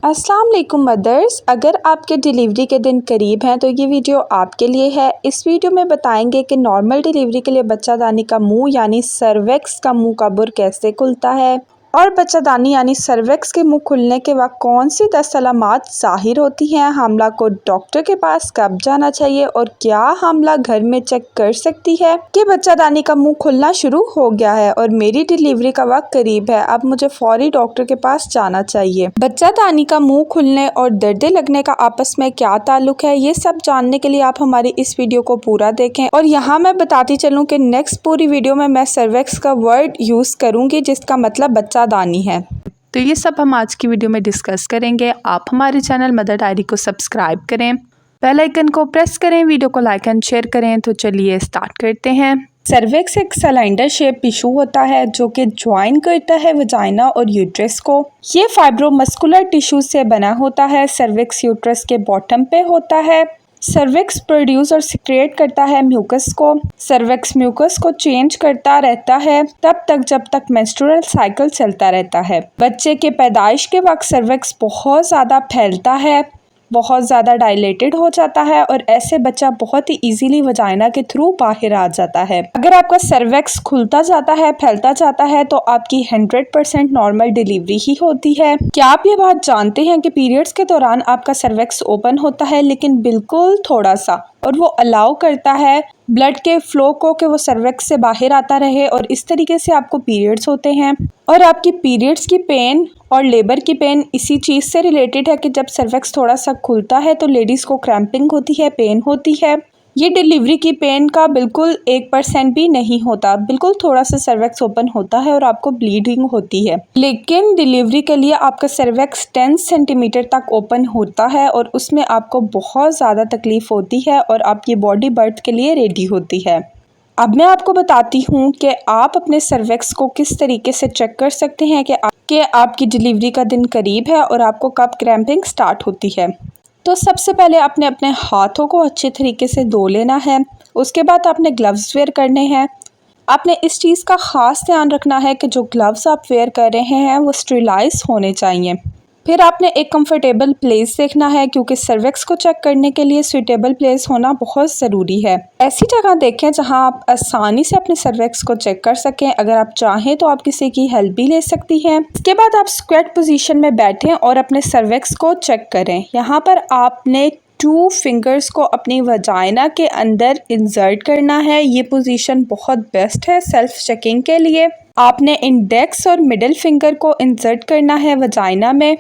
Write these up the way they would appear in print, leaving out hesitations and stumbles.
अस्सलाम वालेकुम मदर्स। अगर आपके डिलीवरी के दिन करीब हैं तो ये वीडियो आपके लिए है। इस वीडियो में बताएंगे कि नॉर्मल डिलीवरी के लिए बच्चादानी का मुंह यानी सर्विक्स का मुंह कब्र कैसे खुलता है और बच्चादानी यानी सर्विक्स के मुंह खुलने के वक्त कौन सी 10 अलामात ज़ाहिर होती हैं। हामला को डॉक्टर के पास कब जाना चाहिए और क्या हामला घर में चेक कर सकती है कि बच्चादानी का मुंह खुलना शुरू हो गया है और मेरी डिलीवरी का वक्त करीब है, अब मुझे फौरी डॉक्टर के पास जाना चाहिए। बच्चादानी का मुंह खुलने और दर्दे लगने का आपस में क्या ताल्लुक है, ये सब जानने के लिए आप हमारी इस वीडियो को पूरा देखें। और यहाँ मैं बताती चलूँ कि नेक्स्ट पूरी वीडियो में मैं सर्विक्स का वर्ड यूज़ करूँगी जिसका मतलब बच्चादानी है। तो ये सब हम आज की वीडियो में डिस्कस करेंगे। आप हमारे चैनल मदर डायरी को सब्सक्राइब करें, बेल आइकन को प्रेस करें, वीडियो को लाइक एंड शेयर करें। तो चलिए स्टार्ट करते हैं। सर्विक्स एक सिलेंडर शेप टिश्यू होता है जो कि ज्वाइन करता है वजाइना और यूट्रस को। ये फाइब्रोमस्कुलर टिश्यू से बना होता है। सर्विक्स यूट्रस के बॉटम पे होता है। सर्विक्स प्रोड्यूस और सिक्रेट करता है म्यूकस को। सर्विक्स म्यूकस को चेंज करता रहता है तब तक जब तक मेंस्ट्रुअल साइकिल चलता रहता है। बच्चे के पैदाइश के वक्त सर्विक्स बहुत ज़्यादा फैलता है, बहुत ज़्यादा डायलेटेड हो जाता है और ऐसे बच्चा बहुत ही इजीली वजाइना के थ्रू बाहर आ जाता है। अगर आपका सर्विक्स खुलता जाता है, फैलता जाता है तो आपकी 100% नॉर्मल डिलीवरी ही होती है। क्या आप ये बात जानते हैं कि पीरियड्स के दौरान आपका सर्विक्स ओपन होता है लेकिन बिल्कुल थोड़ा सा, और वो अलाउ करता है ब्लड के फ्लो को कि वो सर्विक्स से बाहर आता रहे और इस तरीके से आपको पीरियड्स होते हैं। और आपकी पीरियड्स की पेन और लेबर की पेन इसी चीज़ से रिलेटेड है कि जब सर्विक्स थोड़ा सा खुलता है तो लेडीज़ को क्रैम्पिंग होती है, पेन होती है। ये डिलीवरी की पेन का बिल्कुल 1% भी नहीं होता, बिल्कुल थोड़ा सा सर्विक्स ओपन होता है और आपको ब्लीडिंग होती है। लेकिन डिलीवरी के लिए आपका सर्विक्स 10 सेंटीमीटर तक ओपन होता है और उसमें आपको बहुत ज़्यादा तकलीफ़ होती है और आपकी बॉडी बर्थ के लिए रेडी होती है। अब मैं आपको बताती हूँ कि आप अपने सर्विक्स को किस तरीके से चेक कर सकते हैं कि आपकी डिलीवरी का दिन करीब है और आपको कब क्रैम्पिंग स्टार्ट होती है। तो सबसे पहले आपने अपने हाथों को अच्छे तरीके से धो लेना है। उसके बाद आपने ग्लव्स वेयर करने हैं। आपने इस चीज़ का ख़ास ध्यान रखना है कि जो ग्लव्स आप वेयर कर रहे हैं वो स्टेरिलाइज होने चाहिए। फिर आपने एक कंफर्टेबल प्लेस देखना है क्योंकि सर्विक्स को चेक करने के लिए सूटेबल प्लेस होना बहुत ज़रूरी है। ऐसी जगह देखें जहां आप आसानी से अपने सर्विक्स को चेक कर सकें। अगर आप चाहें तो आप किसी की हेल्प भी ले सकती हैं। इसके बाद आप स्क्वेट पोजीशन में बैठें और अपने सर्विक्स को चेक करें। यहाँ पर आपने 2 फिंगर्स को अपनी वजाइना के अंदर इंसर्ट करना है। ये पोजीशन बहुत बेस्ट है सेल्फ चेकिंग के लिए। आपने इंडेक्स और मिडिल फिंगर को इंसर्ट करना है वजाइना में।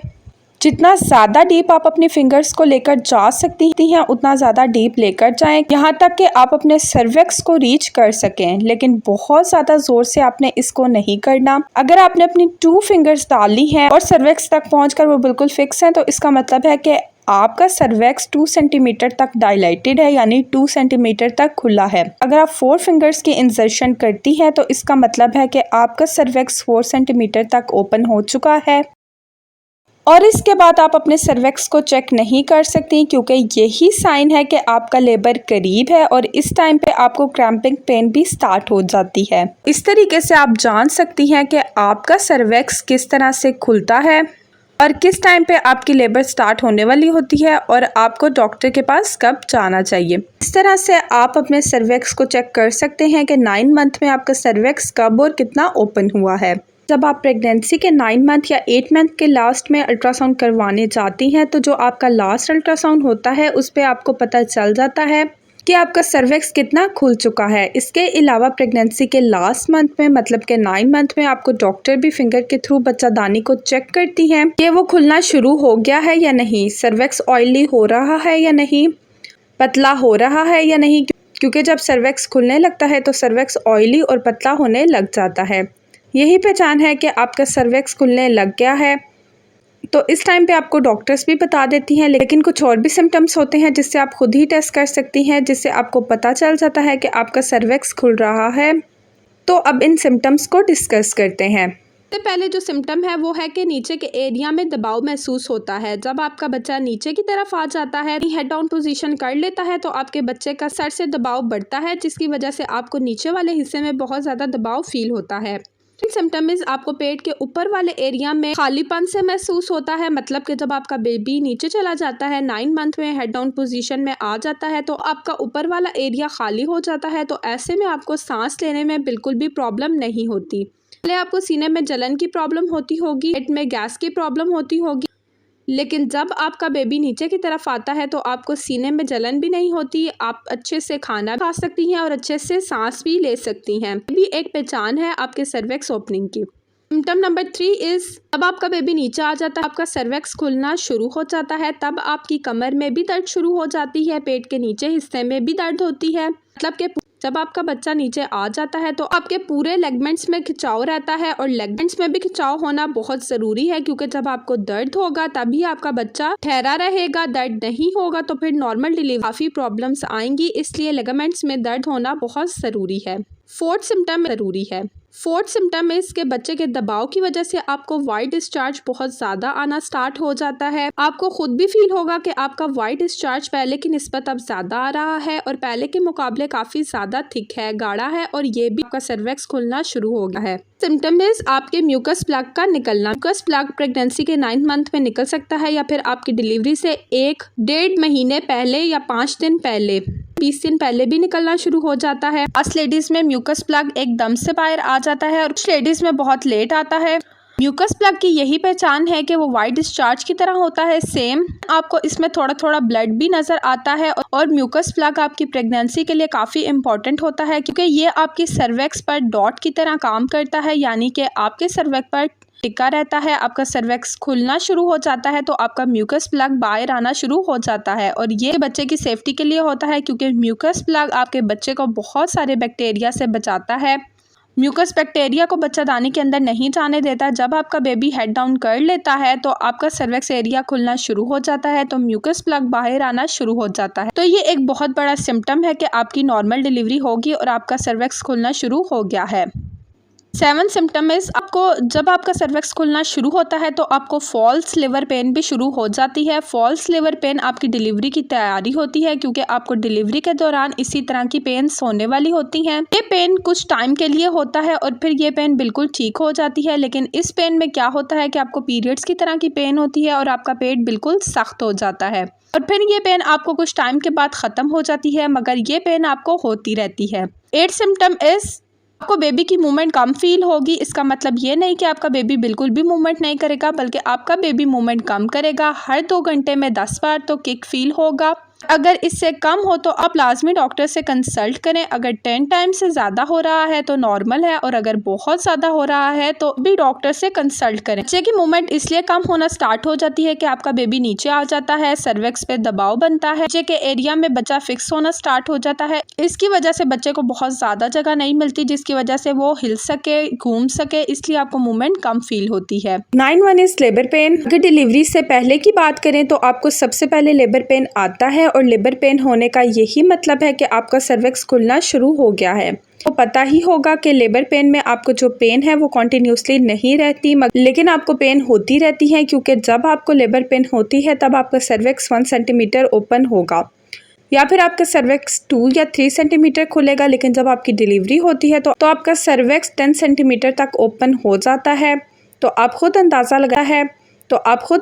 जितना ज़्यादा डीप आप अपने फिंगर्स को लेकर जा सकती हैं उतना ज़्यादा डीप लेकर जाएं, यहाँ तक कि आप अपने सर्विक्स को रीच कर सकें, लेकिन बहुत ज़्यादा ज़ोर से आपने इसको नहीं करना। अगर आपने अपनी 2 फिंगर्स डाल ली हैं और सर्विक्स तक पहुंचकर वो बिल्कुल फिक्स हैं तो इसका मतलब है कि आपका सर्विक्स 2 सेंटीमीटर तक डायलाइटेड है, यानी 2 सेंटीमीटर तक खुला है। अगर आप 4 फिंगर्स की इंसर्शन करती हैं तो इसका मतलब है कि आपका सर्विक्स 4 सेंटीमीटर तक ओपन हो चुका है। और इसके बाद आप अपने सर्विक्स को चेक नहीं कर सकती क्योंकि यही साइन है कि आपका लेबर करीब है और इस टाइम पे आपको क्रैम्पिंग पेन भी स्टार्ट हो जाती है। इस तरीके से आप जान सकती हैं कि आपका सर्विक्स किस तरह से खुलता है और किस टाइम पे आपकी लेबर स्टार्ट होने वाली होती है और आपको डॉक्टर के पास कब जाना चाहिए। इस तरह से आप अपने सर्विक्स को चेक कर सकते हैं कि 9 मंथ में आपका सर्विक्स कब और कितना ओपन हुआ है। जब आप प्रेगनेंसी के 9 मंथ या 8 मंथ के लास्ट में अल्ट्रासाउंड करवाने जाती हैं तो जो आपका लास्ट अल्ट्रासाउंड होता है उस पर आपको पता चल जाता है कि आपका सर्विक्स कितना खुल चुका है। इसके अलावा प्रेगनेंसी के लास्ट मंथ में मतलब के 9 मंथ में आपको डॉक्टर भी फिंगर के थ्रू बच्चादानी को चेक करती हैं कि वो खुलना शुरू हो गया है या नहीं, सर्विक्स ऑयली हो रहा है या नहीं, पतला हो रहा है या नहीं, क्योंकि जब सर्विक्स खुलने लगता है तो सर्विक्स ऑयली और पतला होने लग जाता है। यही पहचान है कि आपका सर्विक्स खुलने लग गया है। तो इस टाइम पे आपको डॉक्टर्स भी बता देती हैं, लेकिन कुछ और भी सिम्टम्स होते हैं जिससे आप खुद ही टेस्ट कर सकती हैं, जिससे आपको पता चल जाता है कि आपका सर्विक्स खुल रहा है। तो अब इन सिम्टम्स को डिस्कस करते हैं। सबसे पहले जो सिम्टम है वो है कि नीचे के एरिया में दबाव महसूस होता है। जब आपका बच्चा नीचे की तरफ आ जाता है, हेड डाउन पोजीशन कर लेता है तो आपके बच्चे का सर से दबाव बढ़ता है जिसकी वजह से आपको नीचे वाले हिस्से में बहुत ज़्यादा दबाव फील होता है। सिम्टम आपको पेट के ऊपर वाले एरिया में खालीपन से महसूस होता है, मतलब कि जब आपका बेबी नीचे चला जाता है 9 मंथ में हेड डाउन पोजीशन में आ जाता है तो आपका ऊपर वाला एरिया खाली हो जाता है। तो ऐसे में आपको सांस लेने में बिल्कुल भी प्रॉब्लम नहीं होती। पहले आपको सीने में जलन की प्रॉब्लम होती होगी, पेट में गैस की प्रॉब्लम होती होगी, लेकिन जब आपका बेबी नीचे की तरफ आता है तो आपको सीने में जलन भी नहीं होती, आप अच्छे से खाना खा सकती हैं और अच्छे से सांस भी ले सकती हैं। ये भी एक पहचान है आपके सर्वेक्स ओपनिंग की। सिम्टम नंबर 3 जब आपका बेबी नीचे आ जाता है, आपका सर्वेक्स खुलना शुरू हो जाता है, तब आपकी कमर में भी दर्द शुरू हो जाती है, पेट के नीचे हिस्से में भी दर्द होती है। मतलब कि जब आपका बच्चा नीचे आ जाता है तो आपके पूरे लेगमेंट्स में खिंचाव रहता है और लेगमेंट्स में भी खिंचाव होना बहुत ज़रूरी है, क्योंकि जब आपको दर्द होगा तभी आपका बच्चा ठहरा रहेगा। दर्द नहीं होगा तो फिर नॉर्मल डिलीवरी काफ़ी प्रॉब्लम्स आएंगी, इसलिए लेगमेंट्स में दर्द होना बहुत ज़रूरी है। फोर्थ सिम्टम ज़रूरी है। फोर्थ सिम्टम इसके बच्चे के दबाव की वजह से आपको वाइट डिस्चार्ज बहुत ज़्यादा आना स्टार्ट हो जाता है। आपको खुद भी फील होगा कि आपका वाइट डिस्चार्ज पहले की निस्बत अब ज़्यादा आ रहा है और पहले के मुकाबले काफ़ी ज़्यादा थिक है, गाढ़ा है, और ये भी आपका सर्वेक्स खुलना शुरू हो गया है। सिम्टम आपके म्यूकस प्लग का निकलना। म्यूकस प्लग प्रेगनेंसी के 9 मंथ में निकल सकता है या फिर आपकी डिलीवरी से 1-1.5 महीने पहले या 5 दिन पहले, 20 दिन पहले भी निकलना शुरू हो जाता है। कुछ लेडीज में म्यूकस प्लग एकदम से बाहर आ जाता है और कुछ लेडीज में बहुत लेट आता है। म्यूकस प्लग की यही पहचान है कि वो वाइट डिस्चार्ज की तरह होता है, सेम आपको इसमें थोड़ा थोड़ा ब्लड भी नजर आता है। और म्यूकस प्लग आपकी प्रेगनेंसी के लिए काफ़ी इंपॉर्टेंट होता है, क्योंकि ये आपकी सर्वेक्स पर डॉट की तरह काम करता है, यानी कि आपके सर्वेक्स पर टिका रहता है। आपका सर्वेक्स खुलना शुरू हो जाता है तो आपका म्यूकस प्लग बाहर आना शुरू हो जाता है, और ये बच्चे की सेफ्टी के लिए होता है, क्योंकि म्यूकस प्लग आपके बच्चे को बहुत सारे बैक्टीरिया से बचाता है। म्यूकस बैक्टीरिया को बच्चादानी के अंदर नहीं जाने देता। जब आपका बेबी हेड डाउन कर लेता है तो आपका सर्वेक्स एरिया खुलना शुरू हो जाता है, तो म्यूकस प्लग बाहर आना शुरू हो जाता है। तो ये एक बहुत बड़ा सिम्टम है कि आपकी नॉर्मल डिलीवरी होगी और आपका सर्वेक्स खुलना शुरू हो गया है। 7 सिम्टम आपको जब आपका सर्वेक्स खुलना शुरू होता है तो आपको फॉल्स लेबर पेन भी शुरू हो जाती है। फॉल्स लेबर पेन आपकी डिलीवरी की तैयारी होती है, क्योंकि आपको डिलीवरी के दौरान इसी तरह की पेन्स होने वाली होती हैं। ये पेन कुछ टाइम के लिए होता है और फिर ये पेन बिल्कुल ठीक हो जाती है, लेकिन इस पेन में क्या होता है कि आपको पीरियड्स की तरह की पेन होती है और आपका पेट बिल्कुल सख्त हो जाता है, और फिर ये पेन आपको कुछ टाइम के बाद ख़त्म हो जाती है, मगर ये पेन आपको होती रहती है। 8 सिम्टम आपको बेबी की मूवमेंट कम फील होगी। इसका मतलब ये नहीं कि आपका बेबी बिल्कुल भी मूवमेंट नहीं करेगा, बल्कि आपका बेबी मूवमेंट कम करेगा। हर 2 घंटे में 10 बार तो किक फील होगा। अगर इससे कम हो तो आप लाजमी डॉक्टर से कंसल्ट करें। अगर 10 टाइम से ज़्यादा हो रहा है तो नॉर्मल है, और अगर बहुत ज़्यादा हो रहा है तो भी डॉक्टर से कंसल्ट करें। बच्चे की मूवमेंट इसलिए कम होना स्टार्ट हो जाती है कि आपका बेबी नीचे आ जाता है, सर्वेक्स पे दबाव बनता है, बच्चे के एरिया में बच्चा फिक्स होना स्टार्ट हो जाता है। इसकी वजह से बच्चे को बहुत ज़्यादा जगह नहीं मिलती, जिसकी वजह से वो हिल सके, घूम सके, इसलिए आपको मूवमेंट कम फील होती है। 9 इज लेबर पेन। अगर डिलीवरी से पहले की बात करें तो आपको सबसे पहले लेबर पेन आता है, और लेबर पेन होने का यही मतलब है कि आपका सर्वेक्स खुलना शुरू हो गया है। तो पता ही होगा कि लेबर पेन में आपको जो पेन है वो कॉन्टिन्यूसली नहीं रहती, लेकिन आपको पेन होती रहती है, क्योंकि जब आपको लेबर पेन होती है तब आपका सर्वेक्स 1 सेंटीमीटर ओपन होगा, या फिर आपका सर्वेक्स 2 या 3 सेंटीमीटर खुलेगा। लेकिन जब आपकी डिलीवरी होती है तो आपका सर्वेक्स 10 सेंटीमीटर तक ओपन हो जाता है। तो आप खुद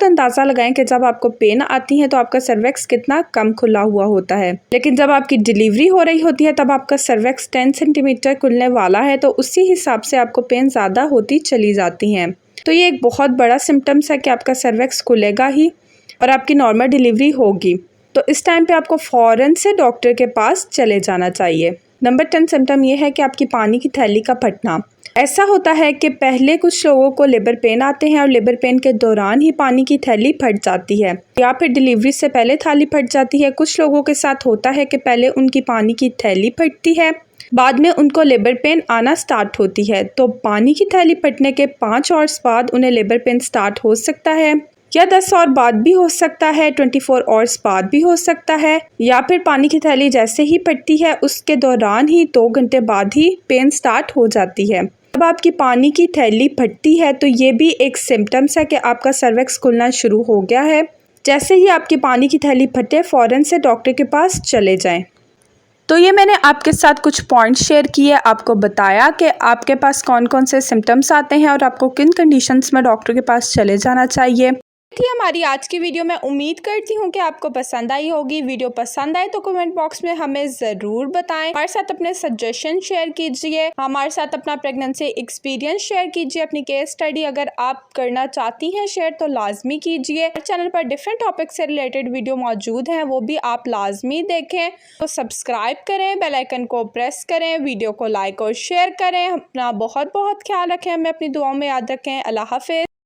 अंदाज़ा लगाएं कि जब आपको पेन आती है तो आपका सर्वेक्स कितना कम खुला हुआ होता है। लेकिन जब आपकी डिलीवरी हो रही होती है तब आपका सर्वेक्स 10 सेंटीमीटर खुलने वाला है, तो उसी हिसाब से आपको पेन ज़्यादा होती चली जाती हैं। तो ये एक बहुत बड़ा सिम्टम्स है कि आपका सर्वेक्स खुलेगा ही और आपकी नॉर्मल डिलीवरी होगी। तो इस टाइम पे आपको फ़ौरन से डॉक्टर के पास चले जाना चाहिए। नंबर 10 सिम्टम ये है कि आपकी पानी की थैली का फटना। ऐसा होता है कि पहले कुछ लोगों को लेबर पेन आते हैं और लेबर पेन के दौरान ही पानी की थैली फट जाती है, या फिर डिलीवरी से पहले थैली फट जाती है। कुछ लोगों के साथ होता है कि पहले उनकी पानी की थैली फटती है, बाद में उनको लेबर पेन आना स्टार्ट होती है। तो पानी की थैली फटने के 5 आवर्स बाद उन्हें लेबर पेन स्टार्ट हो सकता है, या 10 और बाद भी हो सकता है, 24 आवर्स बाद भी हो सकता है, या फिर पानी की थैली जैसे ही फटती है उसके दौरान ही 2 घंटे बाद ही पेन स्टार्ट हो जाती है। जब आपकी पानी की थैली फटती है तो ये भी एक सिम्टम्स है कि आपका सर्वेक्स खुलना शुरू हो गया है। जैसे ही आपकी पानी की थैली फटे फ़ौरन से डॉक्टर के पास चले जाएं। तो ये मैंने आपके साथ कुछ पॉइंट्स शेयर किए, आपको बताया कि आपके पास कौन कौन से सिम्टम्स आते हैं और आपको किन कंडीशंस में डॉक्टर के पास चले जाना चाहिए। थी हमारी आज की वीडियो। मैं उम्मीद करती हूँ कि आपको पसंद आई होगी। वीडियो पसंद आए तो कमेंट बॉक्स में हमें ज़रूर बताएं। हमारे साथ अपने सजेशन शेयर कीजिए, हमारे साथ अपना प्रेगनेंसी एक्सपीरियंस शेयर कीजिए, अपनी केस स्टडी अगर आप करना चाहती हैं शेयर तो लाजमी कीजिए। चैनल पर डिफरेंट टॉपिक से रिलेटेड वीडियो मौजूद हैं, वो भी आप लाजमी देखें। तो सब्सक्राइब करें, बेल आइकन को प्रेस करें, वीडियो को लाइक और शेयर करें। अपना बहुत बहुत ख्याल रखें, हमें अपनी दुआओं में याद रखें। अल्लाह हाफिज़।